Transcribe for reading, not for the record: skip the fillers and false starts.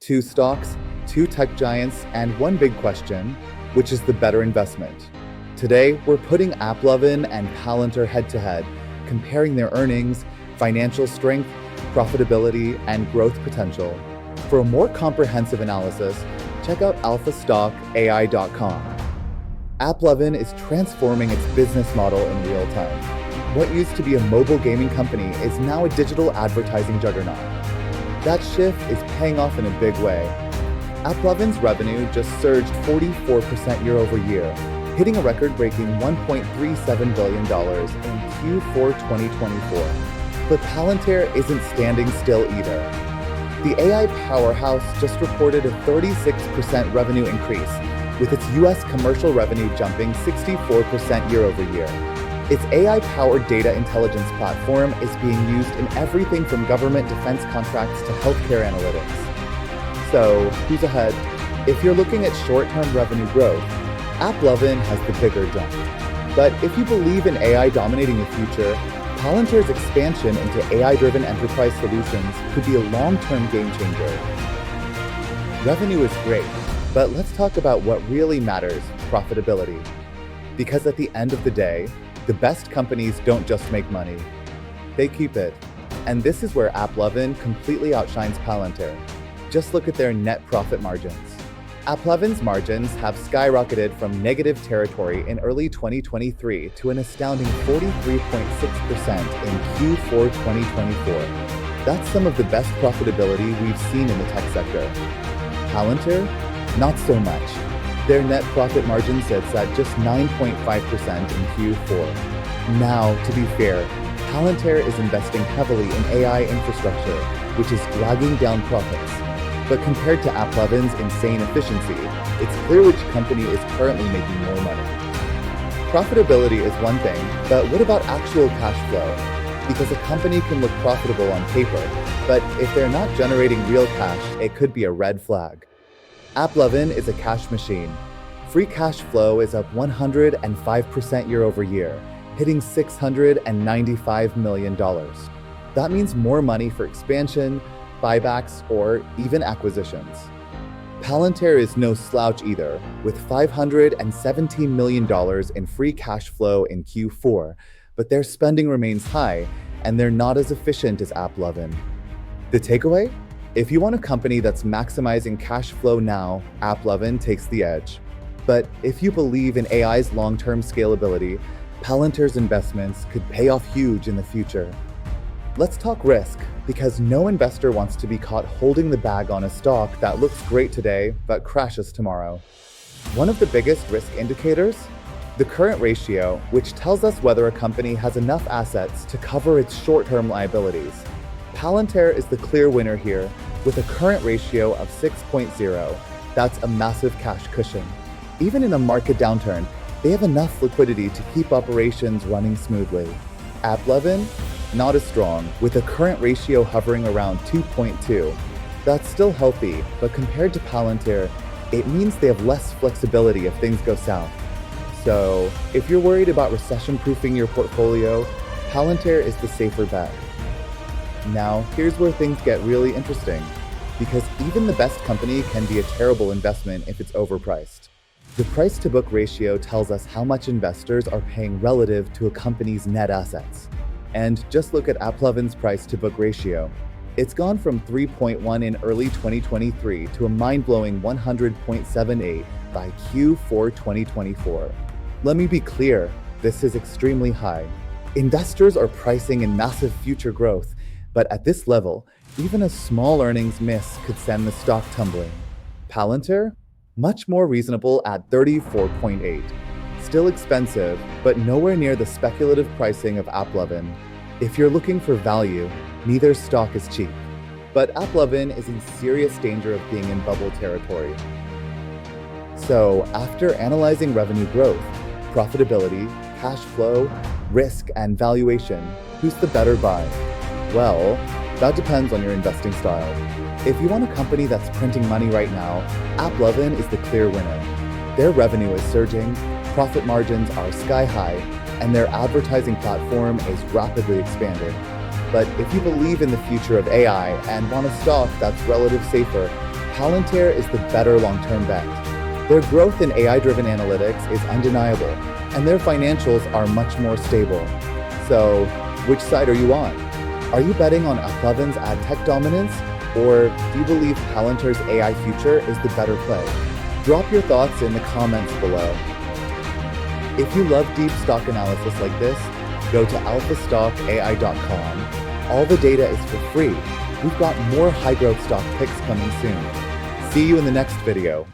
2 stocks, 2 tech giants, and one big question: which is the better investment? Today, we're putting AppLovin and Palantir head-to-head, comparing their earnings, financial strength, profitability, and growth potential. For a more comprehensive analysis, check out alphastockai.com. AppLovin is transforming its business model in real time. What used to be a mobile gaming company is now a digital advertising juggernaut. That shift is paying off in a big way. AppLovin's revenue just surged 44% year over year, hitting a record-breaking $1.37 billion in Q4 2024. But Palantir isn't standing still either. The AI powerhouse just reported a 36% revenue increase, with its US commercial revenue jumping 64% year over year. Its AI-powered data intelligence platform is being used in everything from government defense contracts to healthcare analytics. So, who's ahead? If you're looking at short-term revenue growth, AppLovin has the bigger jump. But if you believe in AI dominating the future, Palantir's expansion into AI-driven enterprise solutions could be a long-term game changer. Revenue is great, but let's talk about what really matters: profitability. Because at the end of the day, the best companies don't just make money, they keep it. And this is where AppLovin completely outshines Palantir. Just look at their net profit margins. AppLovin's margins have skyrocketed from negative territory in early 2023 to an astounding 43.6% in Q4 2024. That's some of the best profitability we've seen in the tech sector. Palantir? Not so much. Their net profit margin sits at just 9.5% in Q4. Now, to be fair, Palantir is investing heavily in AI infrastructure, which is dragging down profits. But compared to AppLovin's insane efficiency, it's clear which company is currently making more money. Profitability is one thing, but what about actual cash flow? Because a company can look profitable on paper, but if they're not generating real cash, it could be a red flag. AppLovin is a cash machine. Free cash flow is up 105% year over year, hitting $695 million. That means more money for expansion, buybacks, or even acquisitions. Palantir is no slouch either, with $517 million in free cash flow in Q4, but their spending remains high, and they're not as efficient as AppLovin. The takeaway? If you want a company that's maximizing cash flow now, AppLovin takes the edge. But if you believe in AI's long-term scalability, Palantir's investments could pay off huge in the future. Let's talk risk, because no investor wants to be caught holding the bag on a stock that looks great today but crashes tomorrow. One of the biggest risk indicators? The current ratio, which tells us whether a company has enough assets to cover its short-term liabilities. Palantir is the clear winner here, with a current ratio of 6.0. That's a massive cash cushion. Even in a market downturn, they have enough liquidity to keep operations running smoothly. AppLovin? Not as strong, with a current ratio hovering around 2.2. That's still healthy, but compared to Palantir, it means they have less flexibility if things go south. So, if you're worried about recession-proofing your portfolio, Palantir is the safer bet. Now, here's where things get really interesting, because even the best company can be a terrible investment if it's overpriced. The price-to-book ratio tells us how much investors are paying relative to a company's net assets. And just look at AppLovin's price-to-book ratio. It's gone from 3.1 in early 2023 to a mind-blowing 100.78 by Q4 2024. Let me be clear, this is extremely high. Investors are pricing in massive future growth, but at this level, even a small earnings miss could send the stock tumbling. Palantir? Much more reasonable at 34.8. Still expensive, but nowhere near the speculative pricing of AppLovin. If you're looking for value, neither stock is cheap. But AppLovin is in serious danger of being in bubble territory. So, after analyzing revenue growth, profitability, cash flow, risk, and valuation, who's the better buy? Well, that depends on your investing style. If you want a company that's printing money right now, AppLovin is the clear winner. Their revenue is surging, profit margins are sky high, and their advertising platform is rapidly expanding. But if you believe in the future of AI and want a stock that's relative safer, Palantir is the better long-term bet. Their growth in AI-driven analytics is undeniable, and their financials are much more stable. So, which side are you on? Are you betting on AppLovin's ad tech dominance, or do you believe Palantir's AI future is the better play? Drop your thoughts in the comments below. If you love deep stock analysis like this, go to alphastockai.com. All the data is for free. We've got more high-growth stock picks coming soon. See you in the next video.